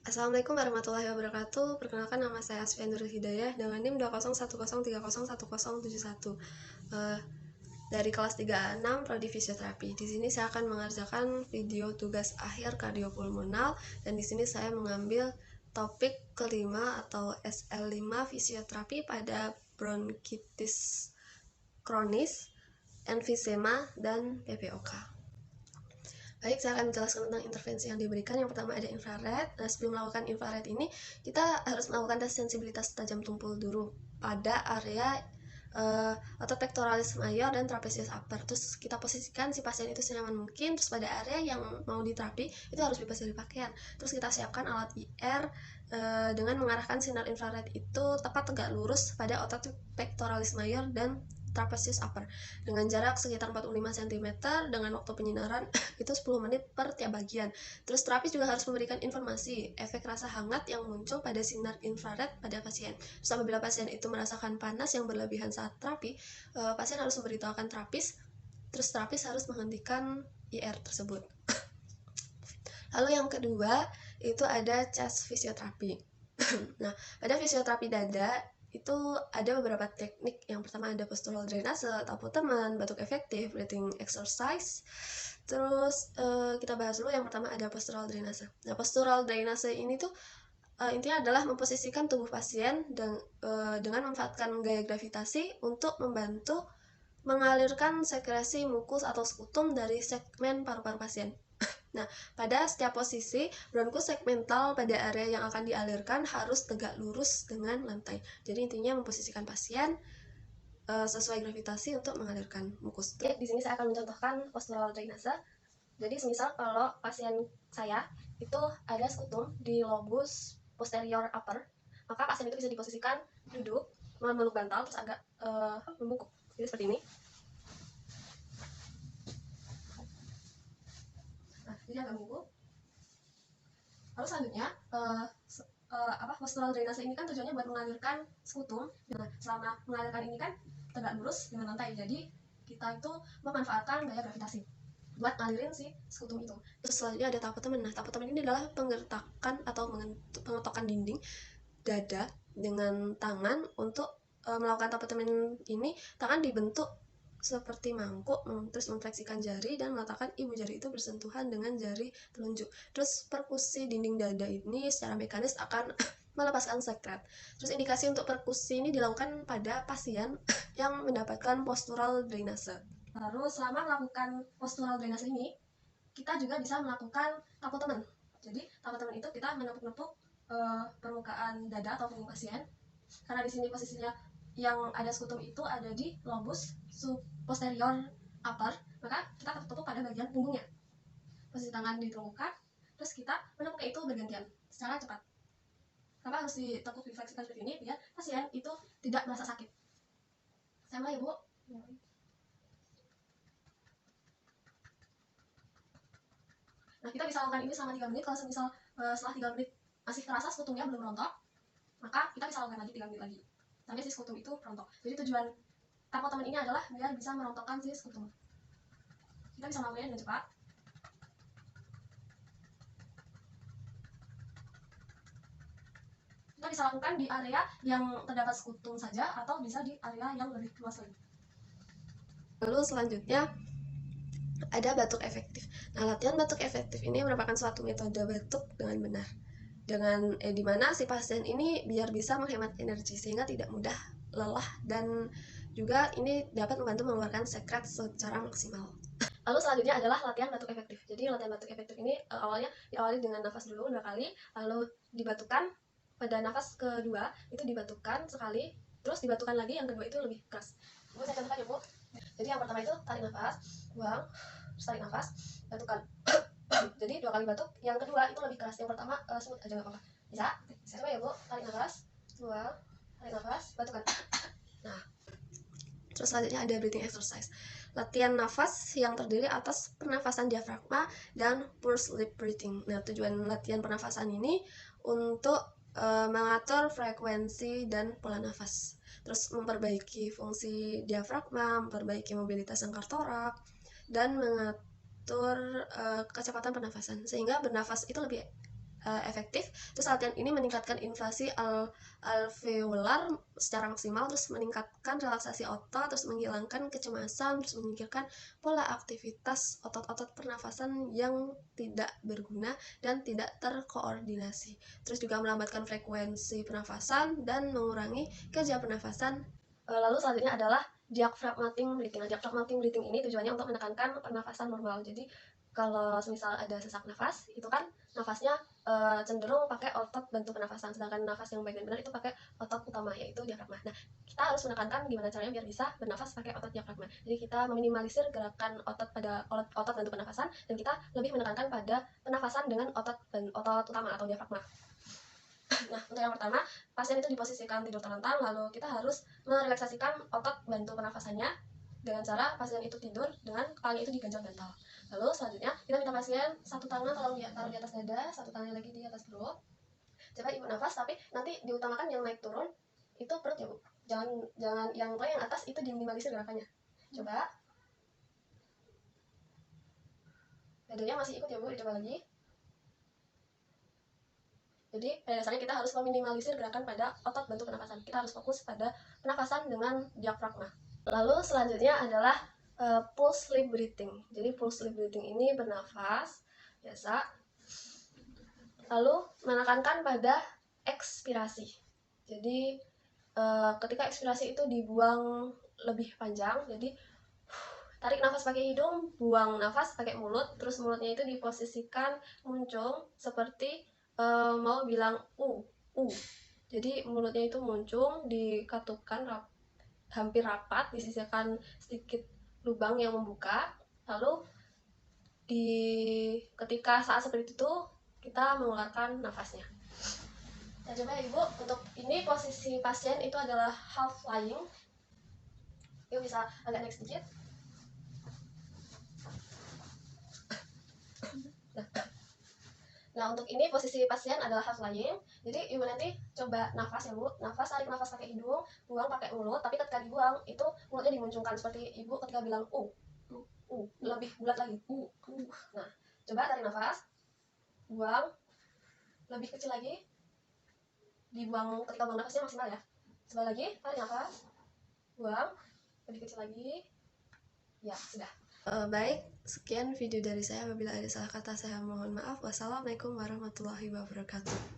Assalamualaikum warahmatullahi wabarakatuh. Perkenalkan, nama saya Asfian Nurul Hidayah dengan NIM 20103011071. Dari kelas 36 Prodi Fisioterapi. Di sini saya akan mengerjakan video tugas akhir kardiopulmonal, dan di sini saya mengambil topik kelima atau SL5 fisioterapi pada bronkitis kronis, emfisema, dan PPOK. Baik, saya akan menjelaskan tentang intervensi yang diberikan. Yang pertama ada infrared. Nah, sebelum melakukan infrared ini, kita harus melakukan tes sensibilitas tajam tumpul dulu pada area otot pectoralis mayor dan trapezius upper. Terus kita posisikan si pasien itu senyaman mungkin. Terus pada area yang mau diterapi itu harus bebas dari pakaian. Terus kita siapkan alat IR dengan mengarahkan sinar infrared itu tepat tegak lurus pada otot pectoralis mayor dan trapezius upper dengan jarak sekitar 45 cm dengan waktu penyinaran itu 10 menit per tiap bagian. Terus terapis juga harus memberikan informasi efek rasa hangat yang muncul pada sinar infrared pada pasien. Terus apabila pasien itu merasakan panas yang berlebihan saat terapi, pasien harus memberitahukan terapis. Terus terapis harus menghentikan IR tersebut. Lalu yang kedua itu ada chest fisioterapi. Nah, pada fisioterapi dada itu ada beberapa teknik. Yang pertama ada postural drainase, tapotemen, batuk efektif, breathing exercise. Terus kita bahas dulu yang pertama ada postural drainase. Nah, postural drainase ini tuh intinya adalah memposisikan tubuh pasien dengan memanfaatkan gaya gravitasi untuk membantu mengalirkan sekresi mukus atau sputum dari segmen paru-paru pasien. Nah, pada setiap posisi, bronkus segmental pada area yang akan dialirkan harus tegak lurus dengan lantai. Jadi intinya memposisikan pasien sesuai gravitasi untuk mengalirkan mukus. Oke, di sini saya akan mencontohkan postural drainase. Jadi semisal kalau pasien saya itu ada skutum di lobus posterior upper, maka pasien itu bisa diposisikan duduk memeluk bantal terus agak membungkuk. Jadi seperti ini. Nah, jadi agak membungkuk. Lalu selanjutnya postural drainase ini kan tujuannya buat mengalirkan skutum. Nah, selama mengalirkan ini kan tegak lurus dengan lantai. Jadi kita itu memanfaatkan gaya gravitasi buat ngalirin si skutum itu. Terus selanjutnya ada tapotemen. Nah, tapotemen ini adalah penggertakan atau pengetokan dinding dada dengan tangan. Untuk melakukan tapotemen ini, tangan dibentuk seperti mangkuk, terus memfleksikan jari dan meletakkan ibu jari itu bersentuhan dengan jari telunjuk. Terus perkusi dinding dada ini secara mekanis akan melepaskan sekret. Terus indikasi untuk perkusi ini dilakukan pada pasien yang mendapatkan postural drainase. Lalu selama melakukan postural drainase ini, kita juga bisa melakukan tapotemen. Jadi tapotemen itu kita menepuk-nepuk permukaan dada atau punggung pasien. Karena di sini posisinya yang ada skutum itu ada di lobus posterior upper, maka kita tepuk pada bagian punggungnya. Posisi tangan ditelungkup, terus kita menepuknya itu bergantian secara cepat. Kenapa harus ditekuk difleksikan seperti ini? Biar pasien itu tidak merasa sakit. Saya mulai ya, Bu. Nah, kita bisa lakukan ini selama 3 menit. Kalau misal setelah 3 menit masih terasa skutumnya belum rontok, maka kita bisa lakukan lagi 3 menit lagi sampai si skutum itu rontok. Jadi tujuan tapotemen ini adalah biar bisa merontokkan si skutum. Kita bisa melakukannya dengan cepat. Kita bisa lakukan di area yang terdapat skutum saja atau bisa di area yang lebih luas lagi. Lalu selanjutnya ada batuk efektif. Nah, latihan batuk efektif ini merupakan suatu metode batuk dengan benar, dengan di mana si pasien ini biar bisa menghemat energi sehingga tidak mudah lelah, dan juga ini dapat membantu mengeluarkan sekret secara maksimal. Lalu selanjutnya adalah latihan batuk efektif. Jadi latihan batuk efektif ini awalnya diawali dengan nafas dulu 2 kali, lalu dibatukan. Pada nafas kedua itu dibatukan sekali, terus dibatukan lagi yang kedua itu lebih keras. Bu, saya contohkan ya, Bu. Jadi yang pertama itu tarik nafas, buang, terus tarik nafas, batukan. Jadi 2 kali batuk. Yang kedua itu lebih keras. Yang pertama smooth aja nggak apa-apa. Bisa? Saya coba ya, Bu. Tarik nafas, buang, tarik nafas, batukan. Nah, terus selanjutnya ada breathing exercise. Latihan nafas yang terdiri atas pernafasan diafragma dan pursed lip breathing. Nah, tujuan latihan pernafasan ini untuk mengatur frekuensi dan pola nafas. Terus memperbaiki fungsi diafragma, memperbaiki mobilitas sangkar torak, dan mengatur kecepatan pernafasan sehingga bernafas itu lebih efektif. Terus latihan ini meningkatkan inflasi alveolar secara maksimal, terus meningkatkan relaksasi otot, terus menghilangkan kecemasan, terus menyingkirkan pola aktivitas otot-otot pernafasan yang tidak berguna dan tidak terkoordinasi. Terus juga melambatkan frekuensi pernafasan dan mengurangi kerja pernafasan. Lalu selanjutnya adalah diaphragmatic breathing. Nah, diaphragmatic breathing ini tujuannya untuk menekankan pernafasan normal. Jadi kalau misal ada sesak nafas, itu kan nafasnya cenderung pakai otot bantu pernafasan, sedangkan nafas yang baik dan benar itu pakai otot utama, yaitu diafragma. Nah, kita harus menekankan gimana caranya biar bisa bernafas pakai otot diafragma. Jadi kita meminimalisir gerakan otot pada otot bantu pernafasan, dan kita lebih menekankan pada pernafasan dengan otot utama atau diafragma. Nah, untuk yang pertama, pasien itu diposisikan tidur terlentang, lalu kita harus merelaksasikan otot bantu pernafasannya dengan cara pasien itu tidur dengan kepalanya itu diganjal bantal. Lalu selanjutnya kita minta pasien satu tangan tolong taruh di atas dada, satu tangan lagi di atas perut. Coba ibu nafas, tapi nanti diutamakan yang naik turun itu perut ya bu. Jangan yang atas itu diminimalisir gerakannya. Coba. Dadanya masih ikut ya bu, dicoba lagi. Jadi pada dasarnya kita harus meminimalisir gerakan pada otot bantu pernafasan. Kita harus fokus pada pernafasan dengan diafragma. Lalu selanjutnya adalah pulse sleep breathing. Jadi pulse sleep breathing ini bernafas biasa, lalu menekankan pada ekspirasi. Jadi ketika ekspirasi itu dibuang lebih panjang. Jadi tarik nafas pakai hidung, buang nafas pakai mulut, terus mulutnya itu diposisikan muncung seperti mau bilang Jadi mulutnya itu muncung, dikatupkan hampir rapat, disisihkan sedikit lubang yang membuka. Lalu ketika saat seperti itu kita mengeluarkan nafasnya. Nah, coba ibu, untuk ini posisi pasien itu adalah half lying. Ibu bisa agak naik sedikit. Nah, untuk ini posisi pasien adalah half lying. Jadi ibu nanti coba nafas ya bu, tarik nafas pakai hidung, buang pakai mulut, tapi ketika dibuang itu mulutnya dimuncungkan seperti ibu ketika bilang lebih bulat lagi. Nah, coba tarik nafas, buang, lebih kecil lagi, dibuang ketika buang nafasnya maksimal ya. Coba lagi, tarik nafas, buang, lebih kecil lagi. Ya, sudah. Baik, sekian video dari saya. Apabila ada salah kata saya mohon maaf. Wassalamualaikum warahmatullahi wabarakatuh.